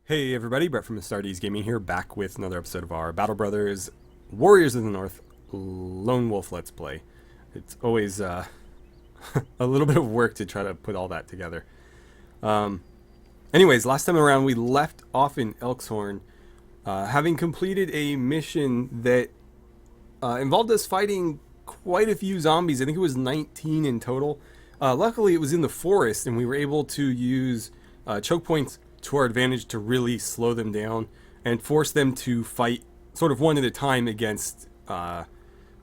Hey everybody, Brett from AstartesGaming here, back with another episode of our Battle Brothers Warriors of the North Lone Wolf Let's Play. It's always a little bit of work to try to put all that together. Anyways, last time around we left off in Elkshorn, having completed a mission that involved us fighting quite a few zombies. I think it was 19 in total. Luckily it was in the forest and we were able to use choke points to our advantage to really slow them down and force them to fight sort of one at a time against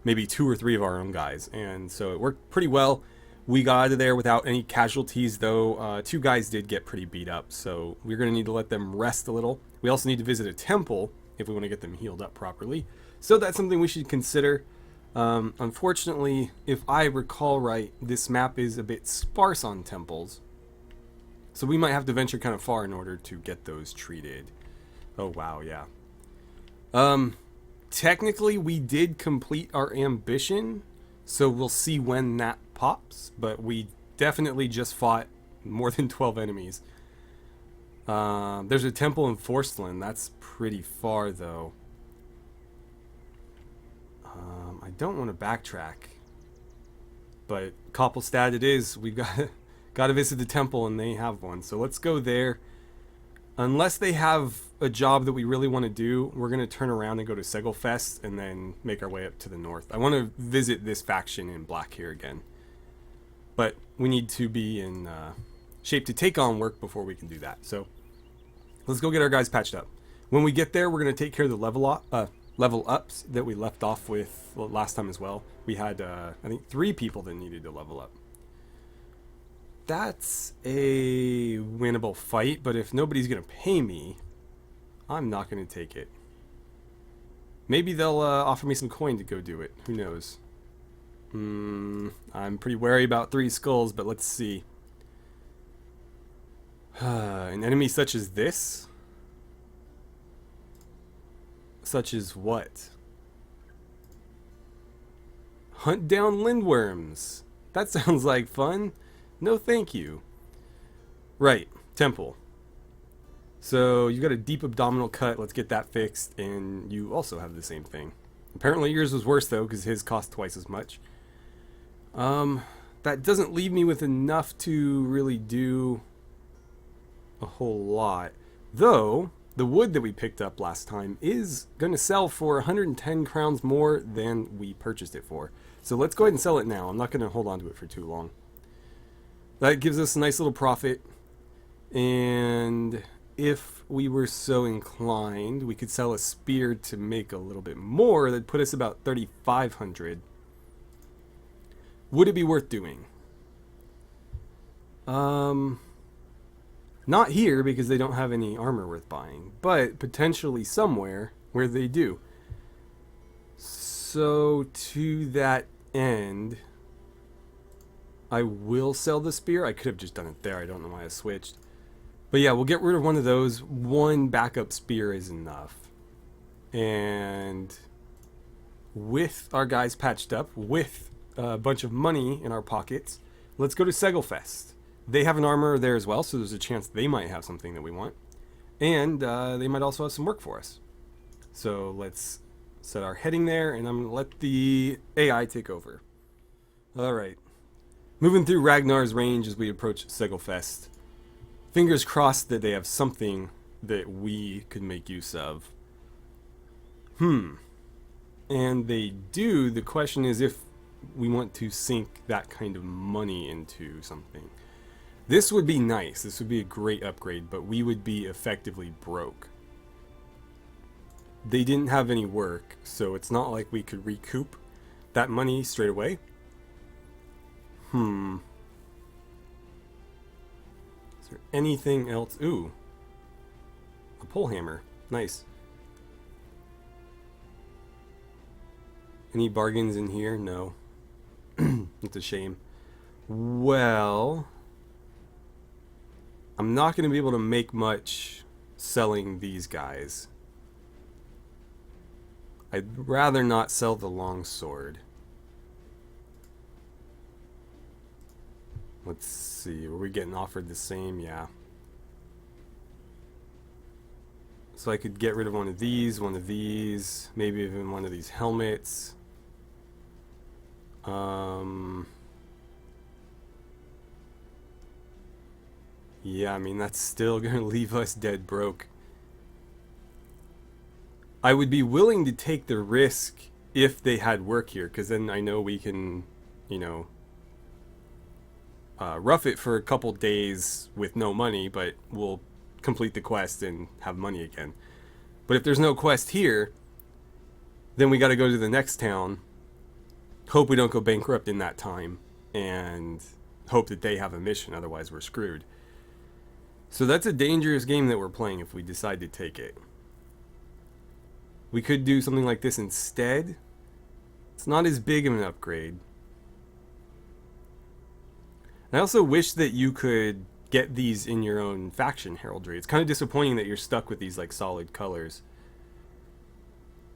maybe two or three of our own guys. And so it worked pretty well. We got out of there without any casualties, though. Two guys did get pretty beat up, so we're going to need to let them rest a little. We also need to visit a temple if we want to get them healed up properly. So that's something we should consider. Unfortunately, if I recall right, this map is a bit sparse on temples. So we might have to venture kind of far in order to get those treated. Oh, wow, yeah. Technically, we did complete our ambition, so we'll see when that pops, but we definitely just fought more than 12 enemies. There's a temple in Forstland. That's pretty far, though. I don't want to backtrack, but Koppelstad it is. We've got to visit the temple, and they have one. So let's go there. Unless they have a job that we really want to do, we're going to turn around and go to Segelfest and then make our way up to the north. I want to visit this faction in black here again. But we need to be in shape to take on work before we can do that. So let's go get our guys patched up. When we get there, we're going to take care of the level ups that we left off with last time as well. We had, I think, 3 people that needed to level up. That's a winnable fight, but if nobody's going to pay me, I'm not going to take it. Maybe they'll offer me some coin to go do it. Who knows? I'm pretty wary about 3 skulls, but let's see. An enemy such as this? Such as what? Hunt down lindworms. That sounds like fun. No thank you. Right, temple. So you got a deep abdominal cut. Let's get that fixed. And you also have the same thing. Apparently yours was worse though, because his cost twice as much. That doesn't leave me with enough to really do a whole lot. Though, the wood that we picked up last time is going to sell for 110 crowns more than we purchased it for. So let's go ahead and sell it now. I'm not going to hold on to it for too long. That gives us a nice little profit, and if we were so inclined, we could sell a spear to make a little bit more. That'd put us about 3,500. Would it be worth doing? Not here, because they don't have any armor worth buying, but potentially somewhere where they do. So to that end, I will sell the spear. I could have just done it there. I don't know why I switched. But yeah, we'll get rid of one of those. One backup spear is enough. And with our guys patched up, with a bunch of money in our pockets, let's go to Segelfest. They have an armor there as well, so there's a chance they might have something that we want. And they might also have some work for us. So let's set our heading there, and I'm going to let the AI take over. Alright. Moving through Ragnar's range as we approach Segelfest. Fingers crossed that they have something that we could make use of. And they do. The question is if we want to sink that kind of money into something. This would be nice. This would be a great upgrade, but we would be effectively broke. They didn't have any work, so it's not like we could recoup that money straight away. Is there anything else? Ooh. A pole hammer. Nice. Any bargains in here? No. It's a shame. Well, I'm not going to be able to make much selling these guys. I'd rather not sell the longsword. Let's see, were we getting offered the same? Yeah. So I could get rid of one of these, maybe even one of these helmets. Yeah, I mean, that's still going to leave us dead broke. I would be willing to take the risk if they had work here, because then I know we can, you know, rough it for a couple days with no money, but we'll complete the quest and have money again. But if there's no quest here, then we got to go to the next town, hope we don't go bankrupt in that time, and hope that they have a mission, otherwise we're screwed. So that's a dangerous game that we're playing if we decide to take it. We could do something like this instead. It's not as big of an upgrade. I also wish that you could get these in your own faction heraldry. It's kind of disappointing that you're stuck with these like solid colors.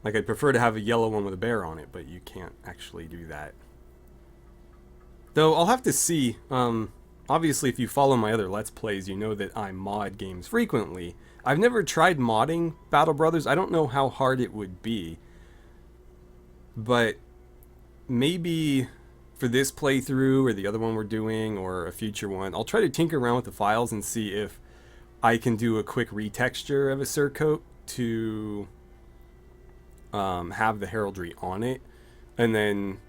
Like, I'd prefer to have a yellow one with a bear on it, but you can't actually do that. Though I'll have to see. Obviously, if you follow my other Let's Plays, you know that I mod games frequently. I've never tried modding Battle Brothers. I don't know how hard it would be. But maybe for this playthrough or the other one we're doing or a future one, I'll try to tinker around with the files and see if I can do a quick retexture of a surcoat to have the heraldry on it. And then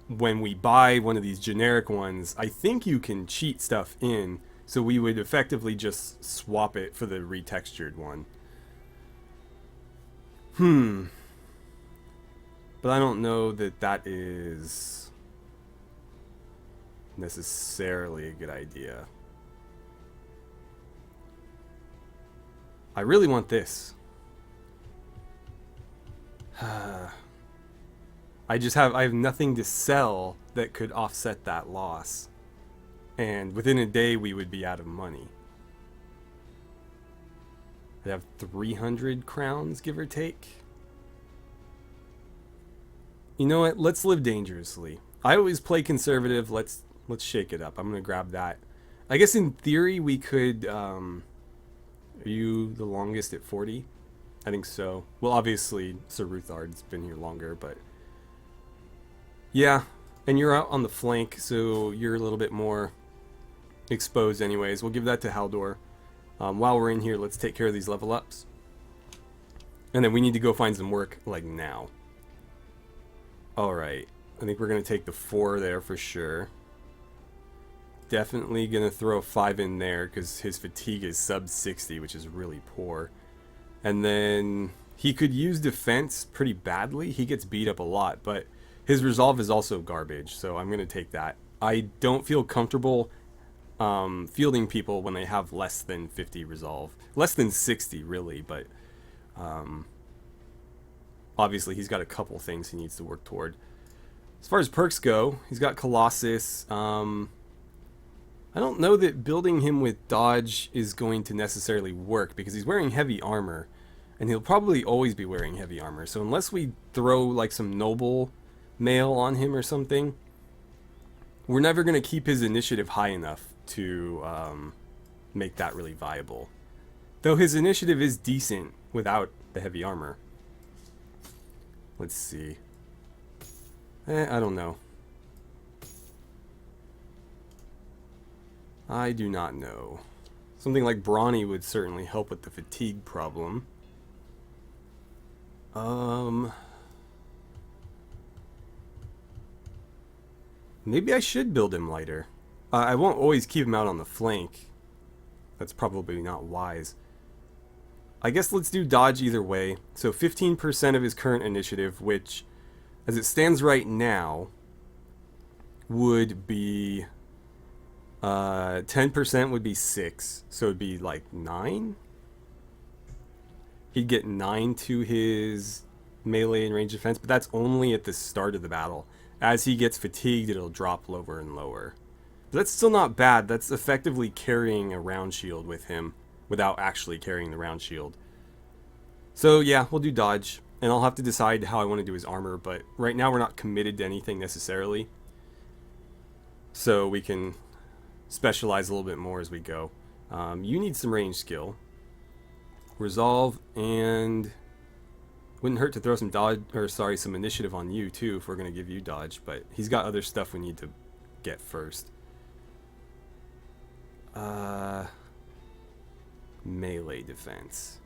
when we buy one of these generic ones, I think you can cheat stuff in, so we would effectively just swap it for the retextured one. But I don't know that that is necessarily a good idea. I really want this. I have nothing to sell that could offset that loss. And within a day we would be out of money. I'd have 300 crowns, give or take. You know what? Let's live dangerously. I always play conservative. Let's shake it up. I'm gonna grab that. I guess in theory we could. Are you the longest at 40? I think so. Well, obviously Sir Ruthard's been here longer, but yeah. And you're out on the flank, so you're a little bit more exposed anyways. We'll give that to Haldor. While we're in here, let's take care of these level ups. And then we need to go find some work, like, now. Alright. I think we're going to take the 4 there for sure. Definitely going to throw 5 in there, because his fatigue is sub 60, which is really poor. And then he could use defense pretty badly. He gets beat up a lot, but his resolve is also garbage, so I'm going to take that. I don't feel comfortable fielding people when they have less than 50 resolve. Less than 60, really, but obviously he's got a couple things he needs to work toward. As far as perks go, he's got Colossus. I don't know that building him with dodge is going to necessarily work, because he's wearing heavy armor, and he'll probably always be wearing heavy armor. So unless we throw like some noble mail on him or something, we're never going to keep his initiative high enough to make that really viable. Though his initiative is decent without the heavy armor. Let's see. I don't know. I do not know. Something like Brawny would certainly help with the fatigue problem. Maybe I should build him lighter. I won't always keep him out on the flank. That's probably not wise. I guess let's do dodge either way. So 15% of his current initiative, which, as it stands right now, would be 10% would be 6, so it'd be like 9. He'd get 9 to his melee and range defense, but that's only at the start of the battle. As he gets fatigued, it'll drop lower and lower. But that's still not bad. That's effectively carrying a round shield with him without actually carrying the round shield. So yeah, we'll do dodge, and I'll have to decide how I want to do his armor, but right now we're not committed to anything necessarily. So we can specialize a little bit more as we go. You need some range skill. Resolve, and wouldn't hurt to throw some dodge, or sorry, some initiative on you too if we're going to give you dodge, but he's got other stuff we need to get first. Melee defense.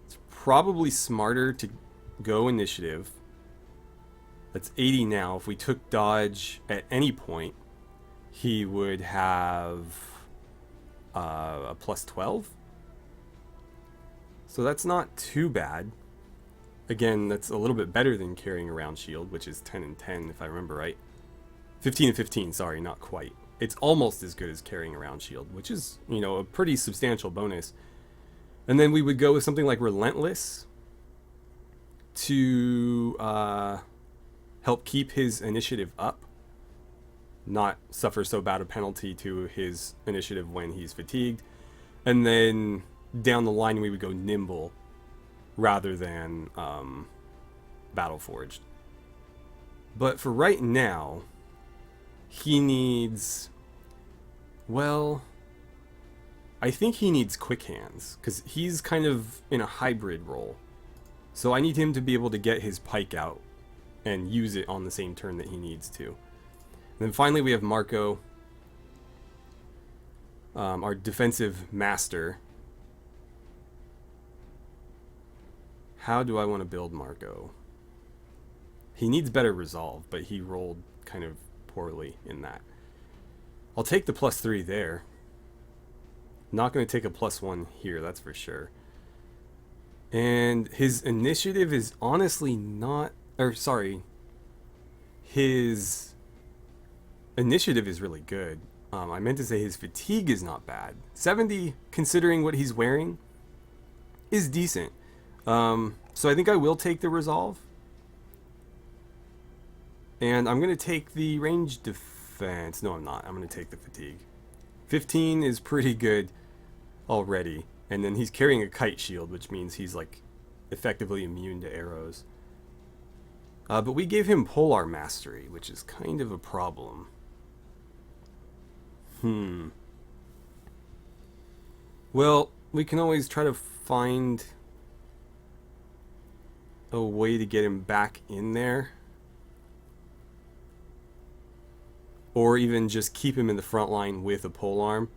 It's probably smarter to go initiative. That's 80 now. If we took dodge at any point, he would have a plus 12. So that's not too bad. Again, that's a little bit better than carrying around shield, which is 10 and 10 if I remember right. 15 and 15, sorry, not quite. It's almost as good as carrying around shield, which is, you know, a pretty substantial bonus. And then we would go with something like Relentless to help keep his initiative up, not suffer so bad a penalty to his initiative when he's fatigued. And then down the line we would go Nimble rather than Battle Forged. But for right now, he needs, well, I think he needs Quick Hands, because he's kind of in a hybrid role. So I need him to be able to get his pike out and use it on the same turn that he needs to. And then finally we have Marco, our defensive master. How do I want to build Marco? He needs better resolve, but he rolled kind of poorly in that. I'll take the +3 there. Not going to take a +1 here, that's for sure. And his initiative is honestly not, or sorry, his initiative is really good. I meant to say his fatigue is not bad. 70, considering what he's wearing, is decent. So I think I will take the resolve. And I'm going to take the range defense. No, I'm not. I'm going to take the fatigue. 15 is pretty good already. And then he's carrying a kite shield, which means he's like effectively immune to arrows. But we gave him Polar Mastery, which is kind of a problem. Well, we can always try to find a way to get him back in there. Or even just keep him in the front line with a polearm.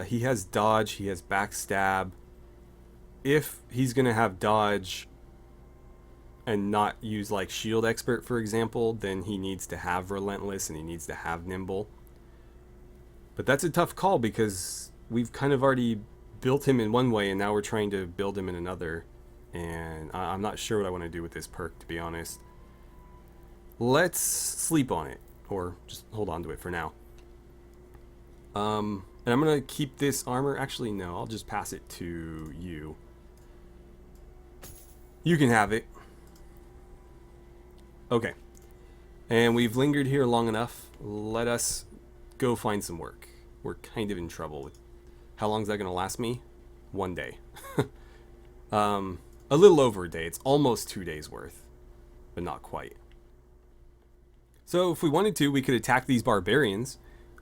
He has dodge, he has backstab. If he's going to have dodge and not use like shield expert, for example, then he needs to have relentless and he needs to have nimble. But that's a tough call because we've kind of already built him in one way and now we're trying to build him in another. And I'm not sure what I want to do with this perk, to be honest. Let's sleep on it. Or just hold on to it for now. And I'm going to keep this armor. Actually, no. I'll just pass it to you. You can have it. Okay. And we've lingered here long enough. Let us go find some work. We're kind of in trouble with... How long is that going to last me? 1 day. A little over a day. It's almost 2 days worth. But not quite. So if we wanted to, we could attack these barbarians.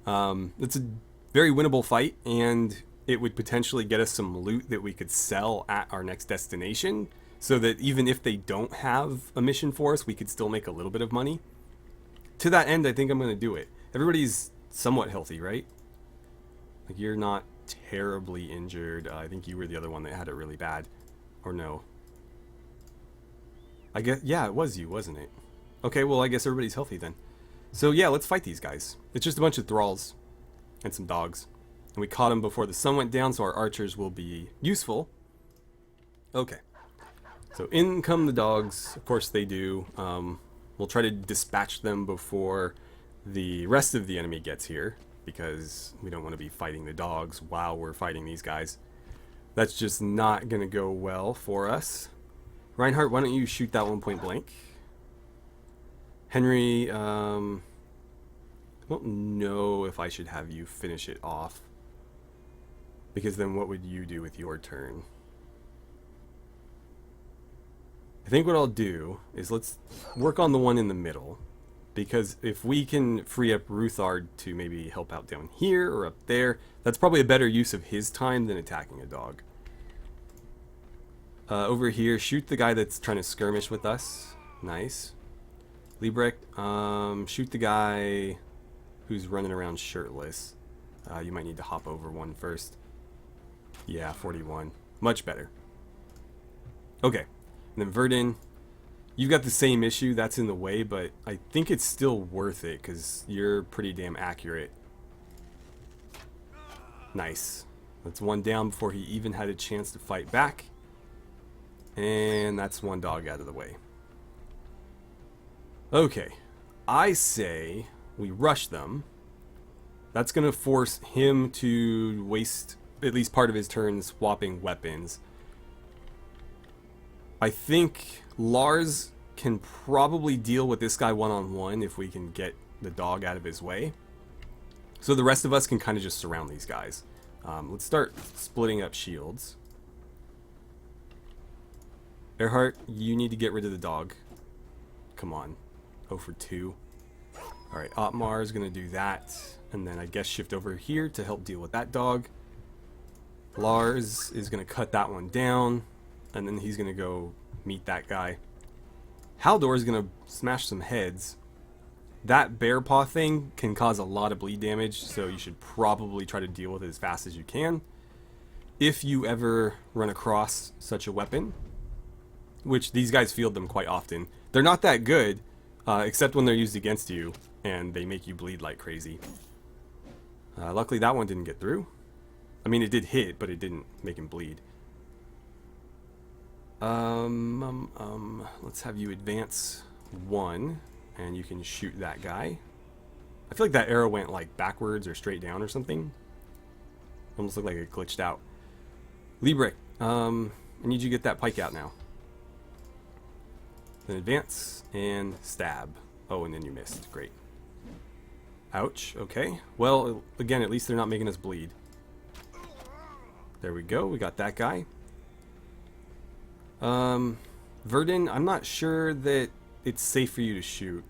It's a very winnable fight, and it would potentially get us some loot that we could sell at our next destination, so that even if they don't have a mission for us, we could still make a little bit of money. To that end, I think I'm going to do it. Everybody's somewhat healthy, right? Like, you're not terribly injured. I think you were the other one that had it really bad. Or no. I guess, yeah, it was you, wasn't it? Okay, well, I guess everybody's healthy then. So yeah, let's fight these guys. It's just a bunch of thralls and some dogs. And we caught them before the sun went down, so our archers will be useful. Okay. So in come the dogs. Of course they do. We'll try to dispatch them before the rest of the enemy gets here, because we don't want to be fighting the dogs while we're fighting these guys. That's just not going to go well for us. Reinhardt, why don't you shoot that one point blank? Henry, I don't know if I should have you finish it off. Because then what would you do with your turn? I think what I'll do is let's work on the one in the middle. Because if we can free up Ruthard to maybe help out down here or up there, that's probably a better use of his time than attacking a dog. Over here, shoot the guy that's trying to skirmish with us. Nice. Liebrecht, shoot the guy who's running around shirtless. You might need to hop over one first. Yeah, 41. Much better. Okay. And then Verdun, you've got the same issue. That's in the way, but I think it's still worth it because you're pretty damn accurate. Nice. That's one down before he even had a chance to fight back. And that's one dog out of the way. Okay. I say we rush them. That's going to force him to waste at least part of his turn swapping weapons. I think Lars can probably deal with this guy one-on-one if we can get the dog out of his way. So the rest of us can kind of just surround these guys. Let's start splitting up shields. Earhart, you need to get rid of the dog. Come on. 0 for 2. Alright, Otmar is going to do that. And then I guess shift over here to help deal with that dog. Lars is going to cut that one down. And then he's going to go meet that guy. Haldor is going to smash some heads. That bear paw thing can cause a lot of bleed damage, so you should probably try to deal with it as fast as you can. If you ever run across such a weapon, which these guys field them quite often. They're not that good, except when they're used against you, and they make you bleed like crazy. Luckily that one didn't get through. I mean, it did hit, but it didn't make him bleed. Let's have you advance 1, and you can shoot that guy. I feel like that arrow went like backwards or straight down or something. Almost looked like it glitched out. Liebrecht, I need you to get that pike out now. Then advance and stab. Oh, and then you missed. Great. Ouch. Okay. Well, again, at least they're not making us bleed. There we go. We got that guy. Verdun, I'm not sure that it's safe for you to shoot.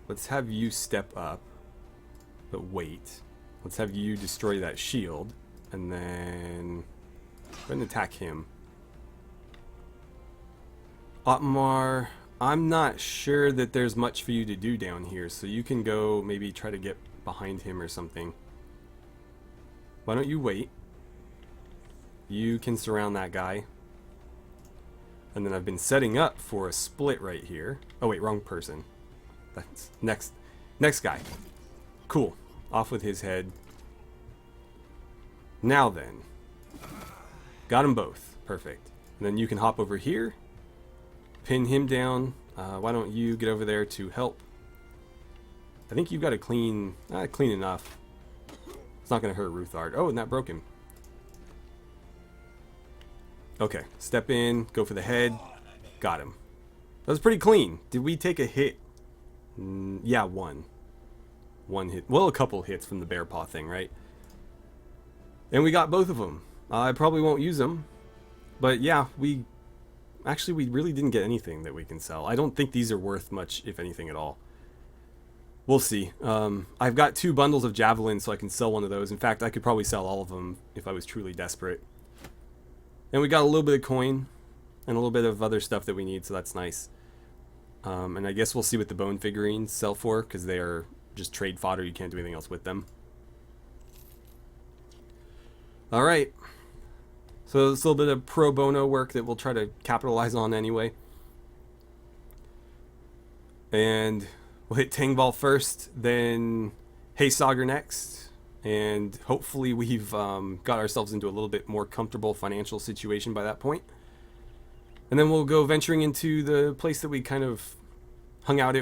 Let's have you step up. But wait. Let's have you destroy that shield. And then go ahead and attack him. Otmar, I'm not sure that there's much for you to do down here, so you can go maybe try to get behind him or something. Why don't you wait? You can surround that guy. And then I've been setting up for a split right here. Oh wait, wrong person. That's next guy. Cool. Off with his head. Now then. Got them both. Perfect. And then you can hop over here. Pin him down. Why don't you get over there to help? I think you've got a clean enough. It's not going to hurt Ruthard. Oh, and that broke him. Okay, step in, go for the head. Got him. That was pretty clean. Did we take a hit? Yeah, one. One hit. Well, a couple hits from the bear paw thing, right? And we got both of them. I probably won't use them. But yeah, we really didn't get anything that we can sell. I don't think these are worth much, if anything at all. We'll see. I've got 2 bundles of javelins, so I can sell one of those. In fact, I could probably sell all of them if I was truly desperate. And we got a little bit of coin and a little bit of other stuff that we need, so that's nice. And I guess we'll see what the bone figurines sell for, because they are just trade fodder. You can't do anything else with them. Alright. So it's a little bit of pro bono work that we'll try to capitalize on anyway. And we'll hit Tangval first, then Haysager next. And hopefully we've got ourselves into a little bit more comfortable financial situation by that point. And then we'll go venturing into the place that we kind of hung out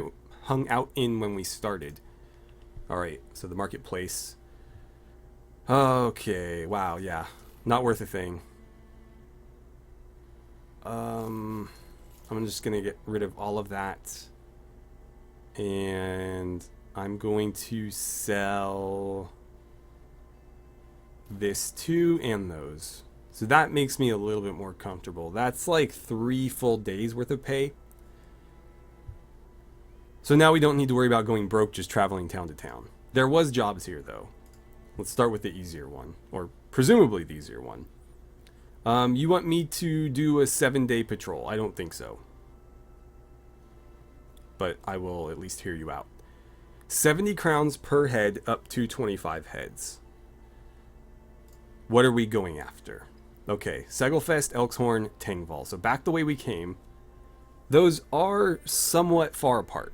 in when we started. Alright, so the marketplace. Okay, wow, yeah. Not worth a thing. I'm just going to get rid of all of that. And I'm going to sell this too and those. So that makes me a little bit more comfortable. That's like 3 full days worth of pay. So now we don't need to worry about going broke just traveling town to town. There was jobs here, though. Let's start with the easier one, or presumably the easier one. You want me to do a 7-day patrol? I don't think so. But I will at least hear you out. 70 crowns per head up to 25 heads. What are we going after? Okay, Segelfest, Elkshorn, Tengval. So back the way we came. Those are somewhat far apart.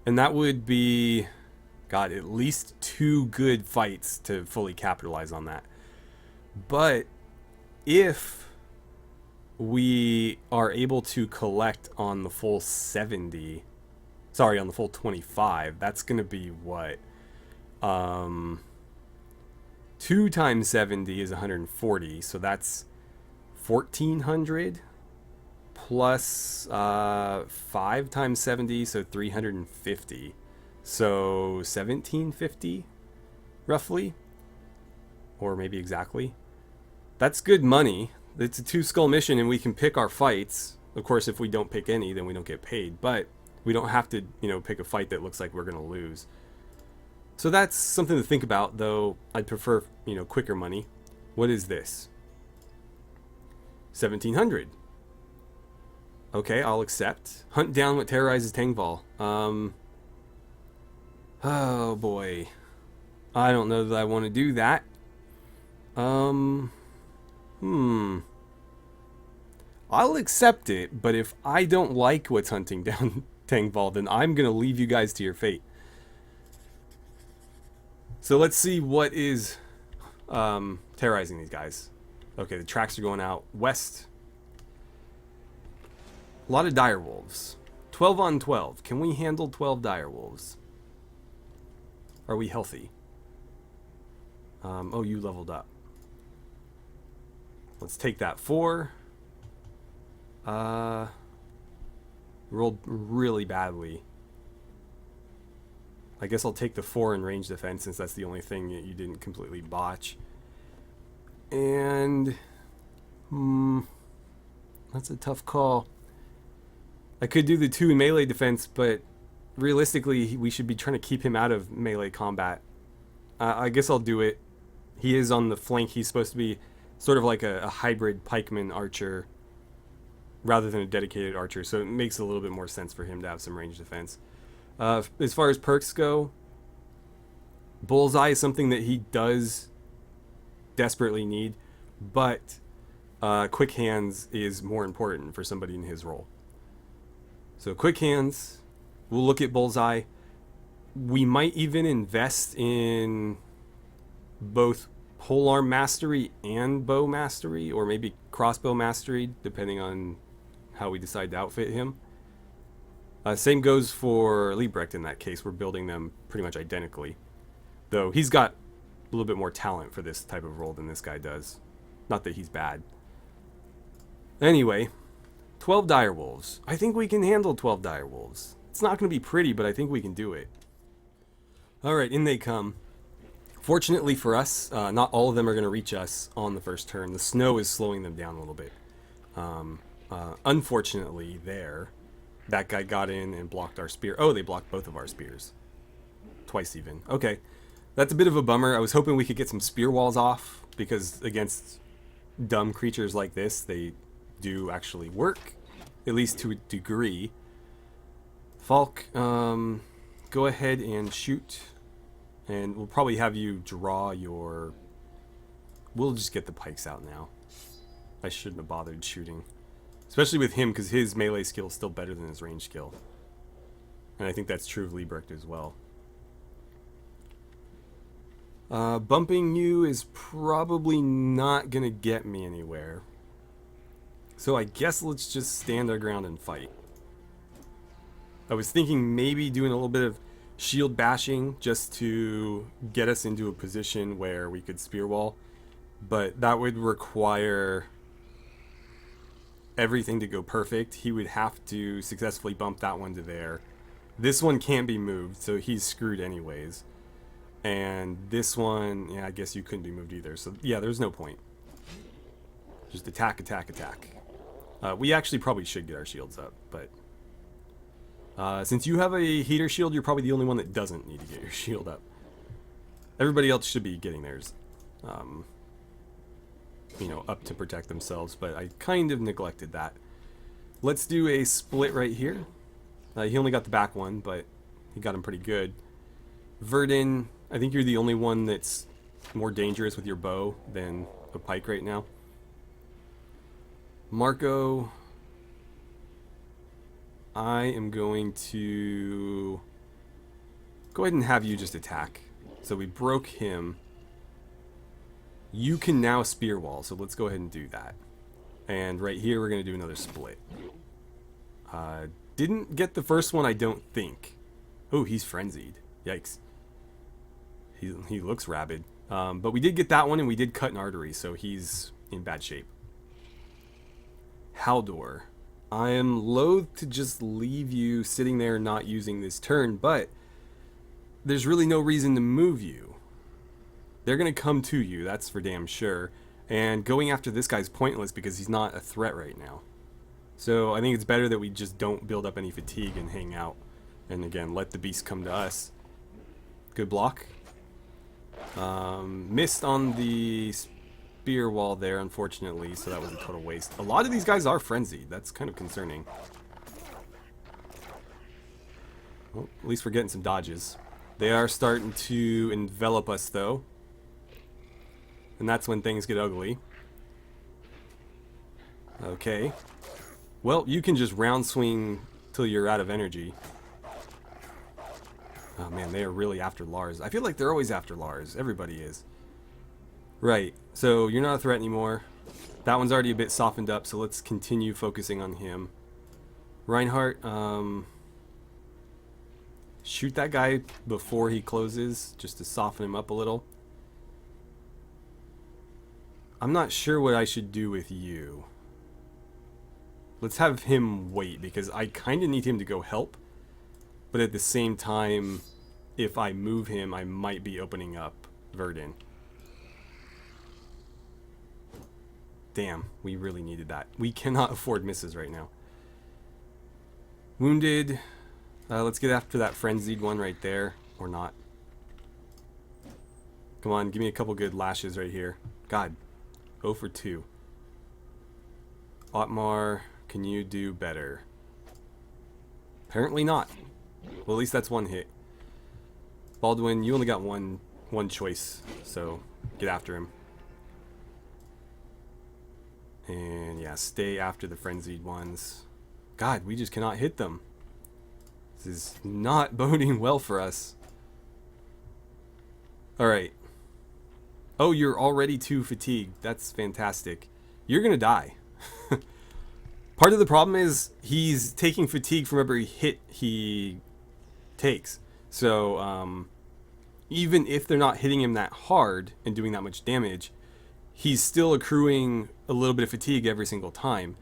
And that would be, God, at least 2 good fights to fully capitalize on that. But if we are able to collect on the full 70, sorry, on the full 25, that's going to be what? 2 times 70 is 140, so that's 1,400 plus 5 times 70, so 350. So 1,750, roughly, or maybe exactly. That's good money. It's a 2-skull mission, and we can pick our fights. Of course, if we don't pick any, then we don't get paid. But we don't have to, pick a fight that looks like we're going to lose. So that's something to think about, though I'd prefer, quicker money. What is this? 1,700. Okay, I'll accept. Hunt down what terrorizes Tengval. Oh boy. I don't know that I want to do that. I'll accept it, but if I don't like what's hunting down Tengval, then I'm going to leave you guys to your fate. So let's see what is terrorizing these guys. Okay, the tracks are going out west. A lot of direwolves. 12 on 12. Can we handle 12 direwolves? Are we healthy? Oh, you leveled up. Let's take that 4. Rolled really badly. I guess I'll take the 4 in range defense since that's the only thing that you didn't completely botch. And that's a tough call. I could do the 2 in melee defense, but realistically we should be trying to keep him out of melee combat. I guess I'll do it. He is on the flank. He's supposed to be sort of like a hybrid pikeman archer rather than a dedicated archer, so it makes a little bit more sense for him to have some range defense. As far as perks go, Bullseye is something that he does desperately need, but Quick Hands is more important for somebody in his role. So Quick Hands, we'll look at Bullseye. We might even invest in both polearm mastery and bow mastery, or maybe crossbow mastery, depending on how we decide to outfit him. Same goes for Liebrecht in that case. We're building them pretty much identically. Though he's got a little bit more talent for this type of role than this guy does. Not that he's bad. Anyway, 12 direwolves. I think we can handle 12 direwolves. It's not going to be pretty, but I think we can do it. Alright, in they come. Fortunately for us, not all of them are going to reach us on the first turn. The snow is slowing them down a little bit. Unfortunately, that guy got in and blocked our spear. Oh, they blocked both of our spears. Twice even. Okay. That's a bit of a bummer. I was hoping we could get some spear walls off, because against dumb creatures like this, they do actually work, at least to a degree. Falk, go ahead and shoot. And we'll probably have you draw your... We'll just get the pikes out now. I shouldn't have bothered shooting. Especially with him, because his melee skill is still better than his range skill. And I think that's true of Liebrecht as well. Bumping you is probably not going to get me anywhere. So I guess let's just stand our ground and fight. I was thinking maybe doing a little bit of shield bashing just to get us into a position where we could spear wall. But that would require everything to go perfect. He would have to successfully bump that one to there. This one can't be moved, so he's screwed anyways. And this one, yeah, I guess you couldn't be moved either. So yeah, there's no point. Just attack, attack, attack. We actually probably should get our shields up, but Since you have a heater shield, you're probably the only one that doesn't need to get your shield up. Everybody else should be getting theirs, you know, up to protect themselves, but I kind of neglected that. Let's do a split right here. He only got the back one, but he got him pretty good. Verdun, I think you're the only one that's more dangerous with your bow than a pike right now. Marco, I am going to go ahead and have you just attack. So we broke him. You can now spear wall, so let's go ahead and do that. And right here we're going to do another split. Didn't get the first one, I don't think. Oh, he's frenzied. Yikes. He looks rabid. But we did get that one, and we did cut an artery, so he's in bad shape. Haldor. I am loath to just leave you sitting there not using this turn, but there's really no reason to move you. They're going to come to you, that's for damn sure. And going after this guy's pointless because he's not a threat right now. So I think it's better that we just don't build up any fatigue and hang out. And again, let the beast come to us. Good block. Missed on the spear wall there, unfortunately, so that was a total waste. A lot of these guys are frenzied. That's kind of concerning. Well, at least we're getting some dodges. They are starting to envelop us, though. And that's when things get ugly. Okay. Well, you can just round swing till you're out of energy. Oh man, they are really after Lars. I feel like they're always after Lars. Everybody is. Right, so you're not a threat anymore. That one's already a bit softened up, so let's continue focusing on him. Reinhardt, shoot that guy before he closes, just to soften him up a little. I'm not sure what I should do with you. Let's have him wait, because I kind of need him to go help. But at the same time, if I move him, I might be opening up Verdun. Damn, we really needed that. We cannot afford misses right now. Wounded. Let's get after that frenzied one right there. Or not. Come on, give me a couple good lashes right here. God, 0 for 2. Otmar, can you do better? Apparently not. Well, at least that's one hit. Baldwin, you only got one choice, so get after him. And yeah, stay after the frenzied ones. God, we just cannot hit them. This is not boding well for us. Alright. Oh, you're already too fatigued. That's fantastic. You're gonna die. Part of the problem is he's taking fatigue from every hit he takes. So, even if they're not hitting him that hard and doing that much damage, he's still accruing a little bit of fatigue every single time.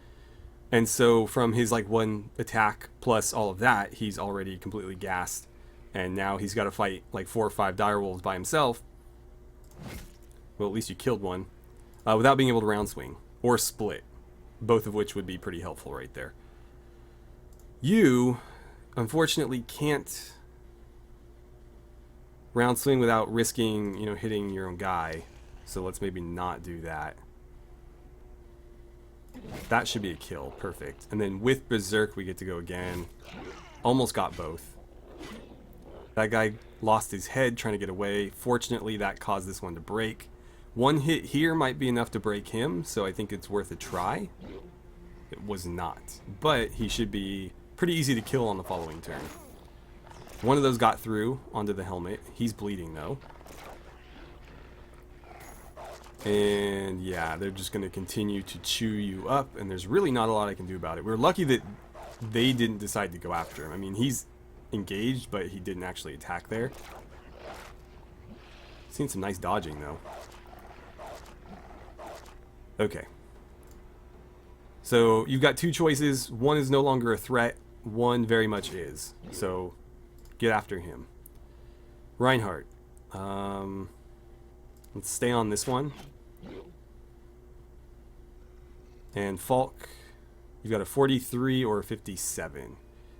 And so from his like one attack plus all of that, he's already completely gassed. And now he's got to fight like 4 or 5 direwolves by himself. Well, at least you killed one. Without being able to round swing or split. Both of which would be pretty helpful right there. You, unfortunately, can't round swing without risking, you know, hitting your own guy. So let's maybe not do that. That should be a kill. Perfect. And then with Berserk, we get to go again. Almost got both. That guy lost his head trying to get away. Fortunately, that caused this one to break. One hit here might be enough to break him, so I think it's worth a try. It was not. But he should be pretty easy to kill on the following turn. One of those got through onto the helmet. He's bleeding, though. And yeah, they're just going to continue to chew you up, and there's really not a lot I can do about it. We're lucky that they didn't decide to go after him. I mean, he's engaged, but he didn't actually attack there. Seen some nice dodging, though. Okay. So you've got 2 choices. One is no longer a threat. One very much is. So get after him. Reinhardt. Let's stay on this one. And Falk, you've got a 43 or a 57.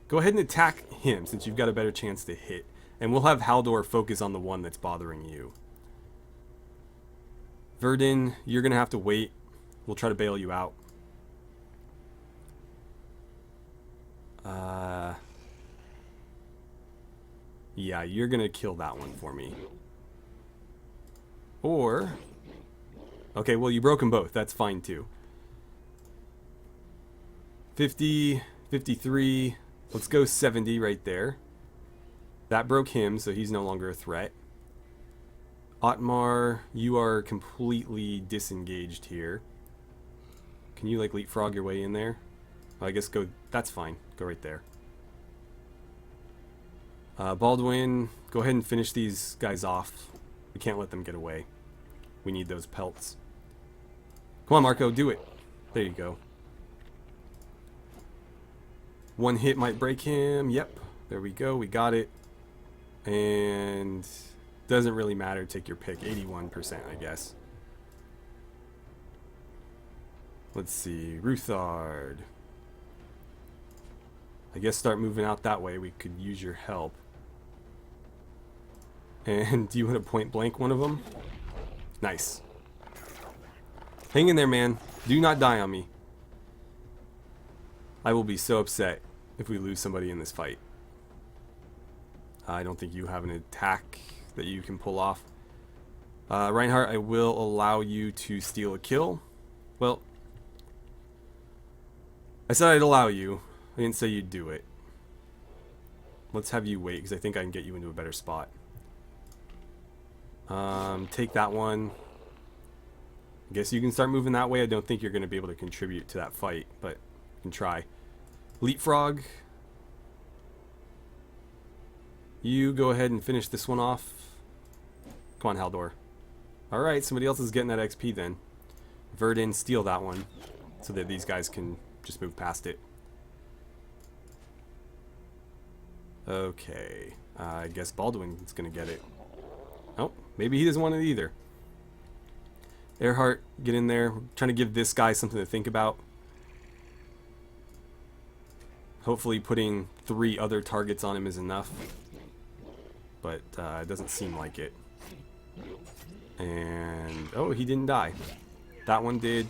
Go ahead and attack him since you've got a better chance to hit. And we'll have Haldor focus on the one that's bothering you. Verdun, you're going to have to wait. We'll try to bail you out. Yeah, you're going to kill that one for me. Or... Okay, well, you broke them both. That's fine, too. 50, 53. Let's go 70 right there. That broke him, so he's no longer a threat. Otmar, you are completely disengaged here. Can you, like, leapfrog your way in there? I guess go... That's fine. Go right there. Baldwin, go ahead and finish these guys off. We can't let them get away. We need those pelts. Come on, Marco, do it. There you go. One hit might break him. Yep. There we go. We got it. And doesn't really matter. Take your pick. 81%, I guess. Let's see. Ruthard. I guess start moving out that way. We could use your help. And do you want to point blank one of them? Nice. Hang in there, man. Do not die on me. I will be so upset if we lose somebody in this fight. I don't think you have an attack that you can pull off. Reinhardt, I will allow you to steal a kill. Well, I said I'd allow you. I didn't say you'd do it. Let's have you wait, because I think I can get you into a better spot. Take that one. I guess you can start moving that way. I don't think you're going to be able to contribute to that fight, but you can try. Leapfrog. You go ahead and finish this one off. Come on, Haldor. Alright, somebody else is getting that XP then. Verdun, steal that one so that these guys can just move past it. Okay. I guess Baldwin's going to get it. Oh, maybe he doesn't want it either. Earhart, get in there. We're trying to give this guy something to think about. Hopefully putting 3 other targets on him is enough. But it doesn't seem like it. And, oh, he didn't die. That one did.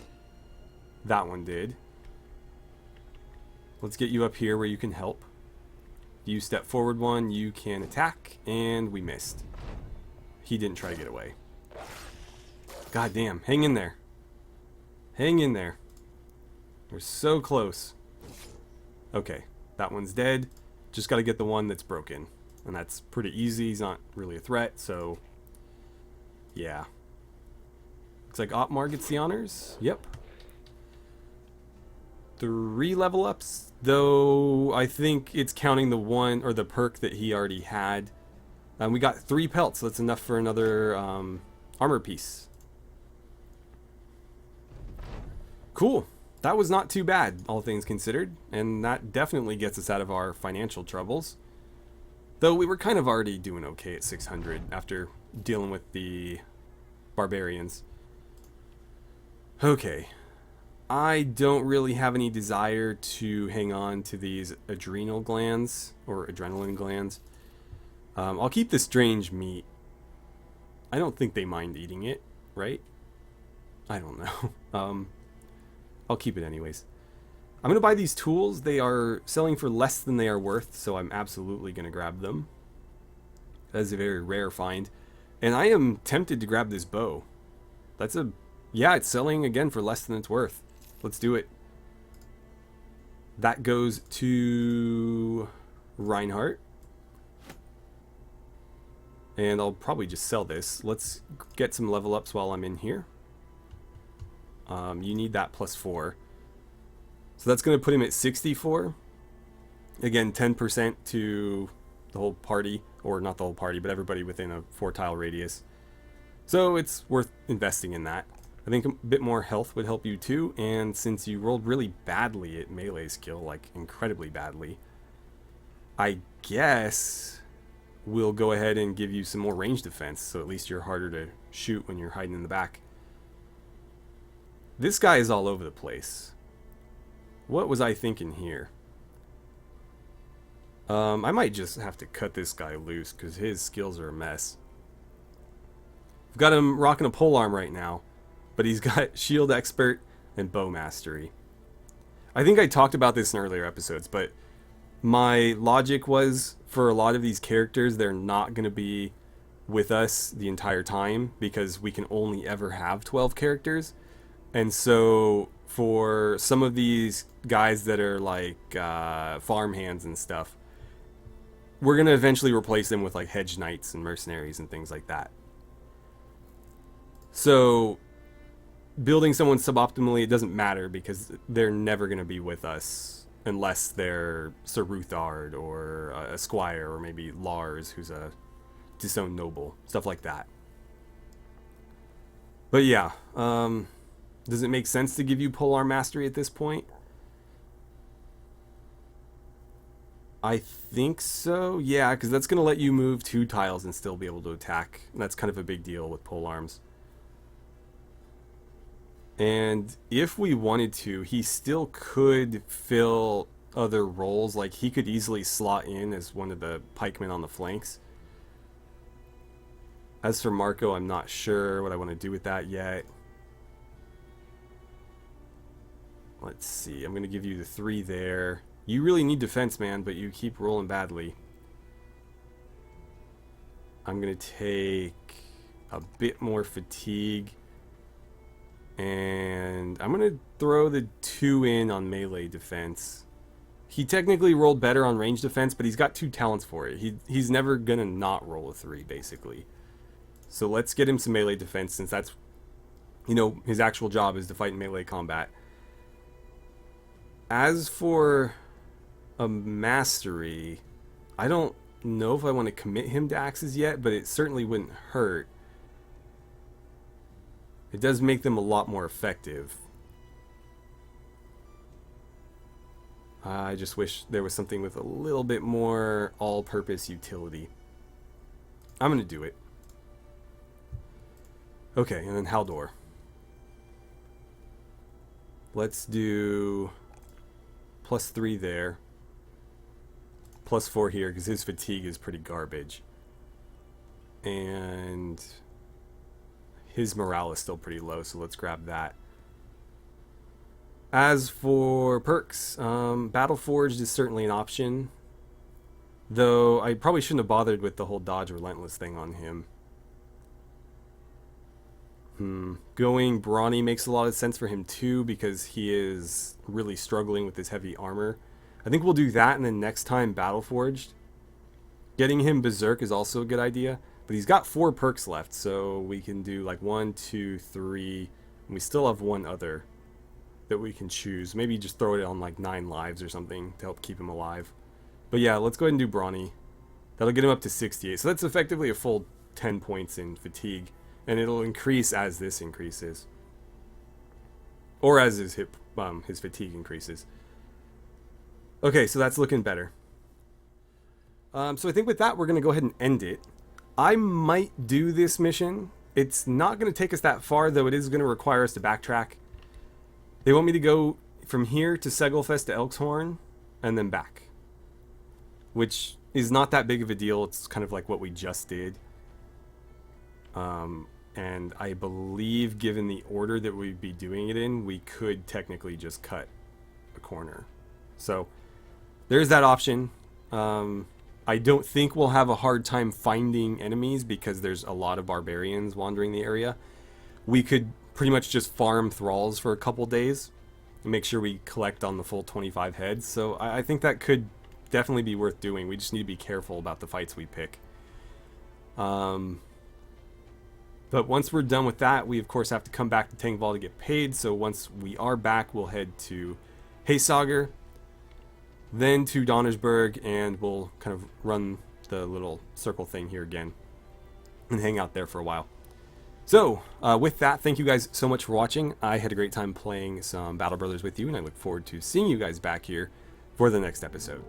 That one did. Let's get you up here where you can help. You step forward one, you can attack, and we missed. He didn't try to get away. God damn, hang in there. Hang in there. We're so close. Okay, that one's dead. Just gotta get the one that's broken. And that's pretty easy, he's not really a threat, so... yeah. Looks like Otmar gets the honors. Yep. 3 level ups, though I think it's counting the one, or the perk that he already had. We got 3 pelts, so that's enough for another armor piece. Cool. That was not too bad, all things considered, and that definitely gets us out of our financial troubles. Though we were kind of already doing okay at 600 after dealing with the barbarians. Okay. I don't really have any desire to hang on to these adrenal glands, or adrenaline glands. I'll keep the strange meat. I don't think they mind eating it, right? I don't know. I'll keep it anyways. I'm going to buy these tools. They are selling for less than they are worth, so I'm absolutely going to grab them. That is a very rare find. And I am tempted to grab this bow. That's a... yeah, it's selling again for less than it's worth. Let's do it. That goes to Reinhardt. And I'll probably just sell this. Let's get some level ups while I'm in here. You need that +4. So that's going to put him at 64. Again, 10% to the whole party. Or not the whole party, but everybody within a 4-tile radius. So it's worth investing in that. I think a bit more health would help you too. And since you rolled really badly at melee skill, like incredibly badly, I guess we'll go ahead and give you some more range defense. So at least you're harder to shoot when you're hiding in the back. This guy is all over the place. What was I thinking here? I might just have to cut this guy loose because his skills are a mess. I've got him rocking a polearm right now, but he's got shield expert and bow mastery. I think I talked about this in earlier episodes, but my logic was for a lot of these characters, they're not going to be with us the entire time because we can only ever have 12 characters. And so for some of these guys that are like farm hands and stuff, we're going to eventually replace them with like hedge knights and mercenaries and things like that. So building someone suboptimally, it doesn't matter because they're never going to be with us unless they're Sir Ruthard or a squire or maybe Lars, who's a disowned noble, stuff like that. But yeah, does it make sense to give you polearm mastery at this point? I think so, yeah, because that's going to let you move 2 tiles and still be able to attack. And that's kind of a big deal with polearms. And if we wanted to, he still could fill other roles. Like, he could easily slot in as one of the pikemen on the flanks. As for Marco, I'm not sure what I want to do with that yet. Let's see, I'm going to give you the 3 there. You really need defense, man, but you keep rolling badly. I'm going to take a bit more fatigue. And I'm going to throw the 2 in on melee defense. He technically rolled better on range defense, but he's got 2 talents for it. He's never going to not roll a 3, basically. So let's get him some melee defense, since that's, you know, his actual job is to fight in melee combat. As for a mastery, I don't know if I want to commit him to axes yet, but it certainly wouldn't hurt. It does make them a lot more effective. I just wish there was something with a little bit more all-purpose utility. I'm going to do it. Okay, and then Haldor. Let's do +3 there. +4 here, because his fatigue is pretty garbage. And his morale is still pretty low, so let's grab that. As for perks, Battle Forged is certainly an option. Though I probably shouldn't have bothered with the whole Dodge Relentless thing on him. Going Brawny makes a lot of sense for him too, because he is really struggling with his heavy armor. I think we'll do that, and then next time Battle Forged. Getting him Berserk is also a good idea, but he's got 4 perks left, so we can do like 1, 2, 3, and we still have 1 other that we can choose. Maybe just throw it on like 9 lives or something to help keep him alive. But yeah, let's go ahead and do Brawny. That'll get him up to 68, so that's effectively a full 10 points in fatigue. And it'll increase as this increases. Or as his fatigue increases. Okay, so that's looking better. So I think with that, we're going to go ahead and end it. I might do this mission. It's not going to take us that far, though it is going to require us to backtrack. They want me to go from here to Segelfest to Elkshorn, and then back. Which is not that big of a deal. It's kind of like what we just did. And I believe, given the order that we'd be doing it in, we could technically just cut a corner. So there's that option. I don't think we'll have a hard time finding enemies because there's a lot of barbarians wandering the area. We could pretty much just farm thralls for a couple days and make sure we collect on the full 25 heads. So I think that could definitely be worth doing. We just need to be careful about the fights we pick. But once we're done with that, we of course have to come back to Tangval to get paid. So once we are back, we'll head to Haysager, then to Donnersberg, and we'll kind of run the little circle thing here again and hang out there for a while. So with that, thank you guys so much for watching. I had a great time playing some Battle Brothers with you, and I look forward to seeing you guys back here for the next episode.